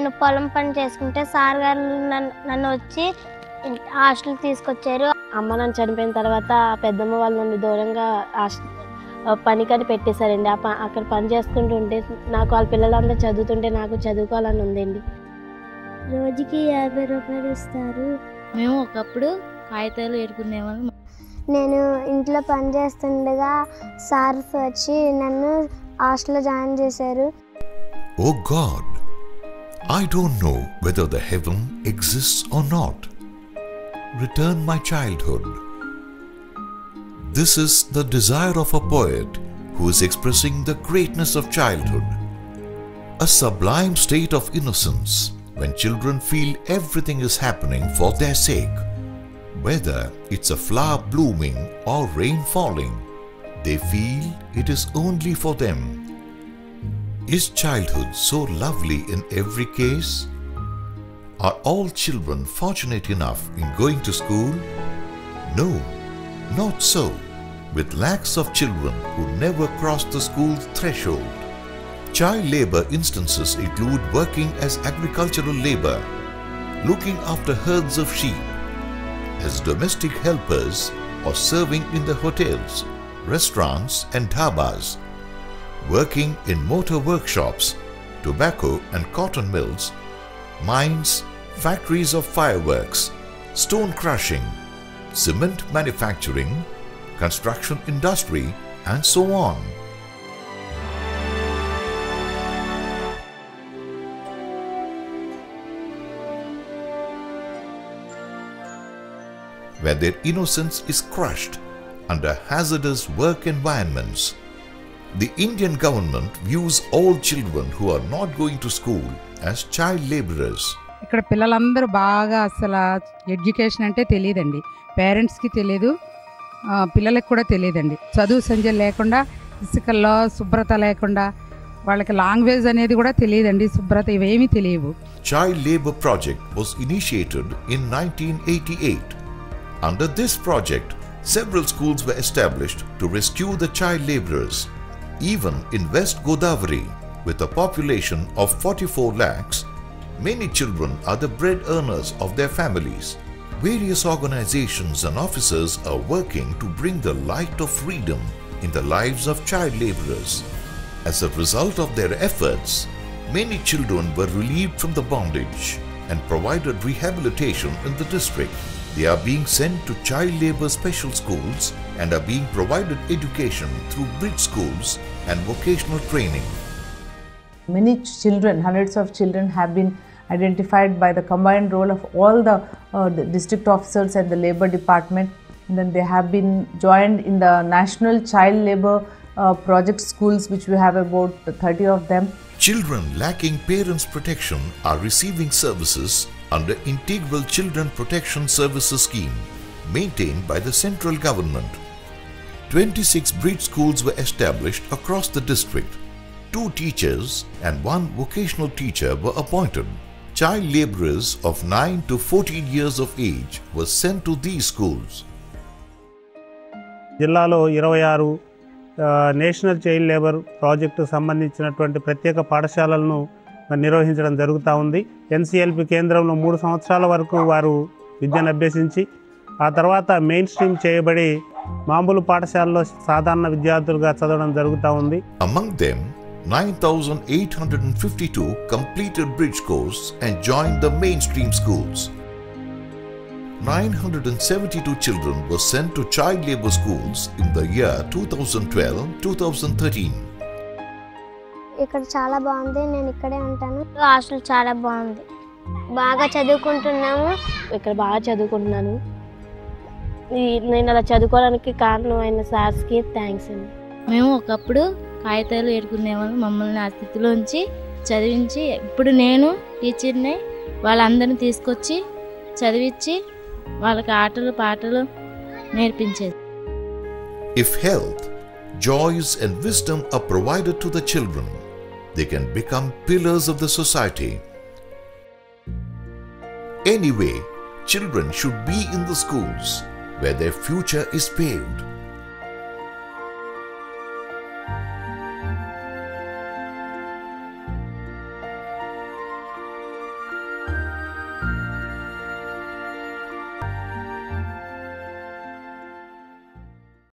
నేను పొలం పని చేసుకుంటే సార్ గారు నన్ను వచ్చి హాస్టల్ తీసుకొచ్చారు. అమ్మ నన్ను చనిపోయిన తర్వాత పెద్దమ్మ వాళ్ళు నన్ను దూరంగా పనికని పెట్టేశారండి. అక్కడ పని చేసుకుంటుంటే నాకు వాళ్ళ పిల్లలందరూ చదువుతుంటే నాకు చదువుకోవాలని ఉందండి. రోజుకి 50 రూపాయలు ఇస్తారు. మేము ఒకప్పుడు కాగితాలు ఏరుకునేవాళ్ళం. నేను ఇంట్లో పని చేస్తుండగా సార్ వచ్చి నన్ను హాస్టల్లో జాయిన్ చేశారు. Oh God, I don't know whether the heaven exists or not. Return my childhood. This is the desire of a poet who is expressing the greatness of childhood. A sublime state of innocence when children feel everything is happening for their sake. Whether it's a flower blooming or rain falling, they feel it is only for them. Is childhood so lovely in every case? Are all children fortunate enough in going to school? No, not so. With lakhs of children who never cross the school threshold. Child labor instances include working as agricultural labor, looking after herds of sheep, as domestic helpers or serving in the hotels, restaurants and dhabas, working in motor workshops, tobacco and cotton mills, mines, factories of fireworks, stone crushing, cement manufacturing, construction industry and so on. Where their innocence is crushed under hazardous work environments. The Indian government views all children who are not going to school as child laborers. ఇక్కడ పిల్లలందరూ బాగా అసలు education అంటే తెలియదండి. పేరెంట్స్కి తెలియదు, పిల్లలకు కూడా తెలియదండి. చదువు సంజయ్ లేకుండా, ఇసుకల్లో శుభ్రత లేకుండా, వాళ్ళకి లాంగ్వేజ్ అనేది కూడా తెలియదండి, శుభ్రత ఇవేమీ తెలియవు. Child labor project was initiated in 1988. Under this project, several schools were established to rescue the child laborers. Even in West Godavari, with a population of 44 lakhs, many children are the bread earners of their families. Various organizations and officers are working to bring the light of freedom in the lives of child laborers. As a result of their efforts, many children were relieved from the bondage and provided rehabilitation in the district. They are being sent to child labor special schools and are being provided education through bridge schools and vocational training. Many children, hundreds of children have been identified by the combined role of all the district officers and the labor department. And then they have been joined in the national child labor project schools, which we have about 30 of them. Children lacking parents' protection are receiving services under Integral Children Protection Services Scheme, maintained by the central government. 26 bridge schools were established across the district. 2 teachers and 1 vocational teacher were appointed. Child laborers of 9 to 14 years of age were sent to these schools. జిల్లాలో 26 national child labour project సంబంధించినటువంటి ప్రత్యేక పాఠశాలలను నిర్వహించడం జరుగుతూ ఉంది. NCLP కేంద్రంలో 3 సంవత్సరాల వరకు వారు విద్యను అభ్యసించి ఆ తర్వాత మెయిన్ స్ట్రీమ్ చేయబడి మామూలు పాఠశాలలో సాధారణ విద్యార్థులుగా చదవడం జరుగుతూ ఉంది. Among them, 9,852 completed bridge course and joined the mainstream schools. 972 children were sent to child labor schools in the year 2012-2013. ఇక్కడ చాలా బాగుంది, నేను ఇక్కడే ఉంటాను. హాస్టల్ చాలా బాగుంది, బాగా చదువుకుంటున్నాము. ఇక్కడ బాగా చదువుకుంటున్నాను. నేను అలా చదువుకోవడానికి కారణం అయిన సార్స్కి థ్యాంక్స్ అండి. మేము ఒకప్పుడు కాగితాలు ఏరుకునేవాళ్ళం. మమ్మల్ని ఆ స్థితిలోంచి చదివించి ఇప్పుడు నేను టీచర్ని వాళ్ళందరినీ తీసుకొచ్చి చదివించి వాళ్ళకి ఆటలు పాటలు నేర్పించేది. If health, joys and wisdom are provided to the children, they can become pillars of the society. Anyway, children should be in the schools where their future is paved.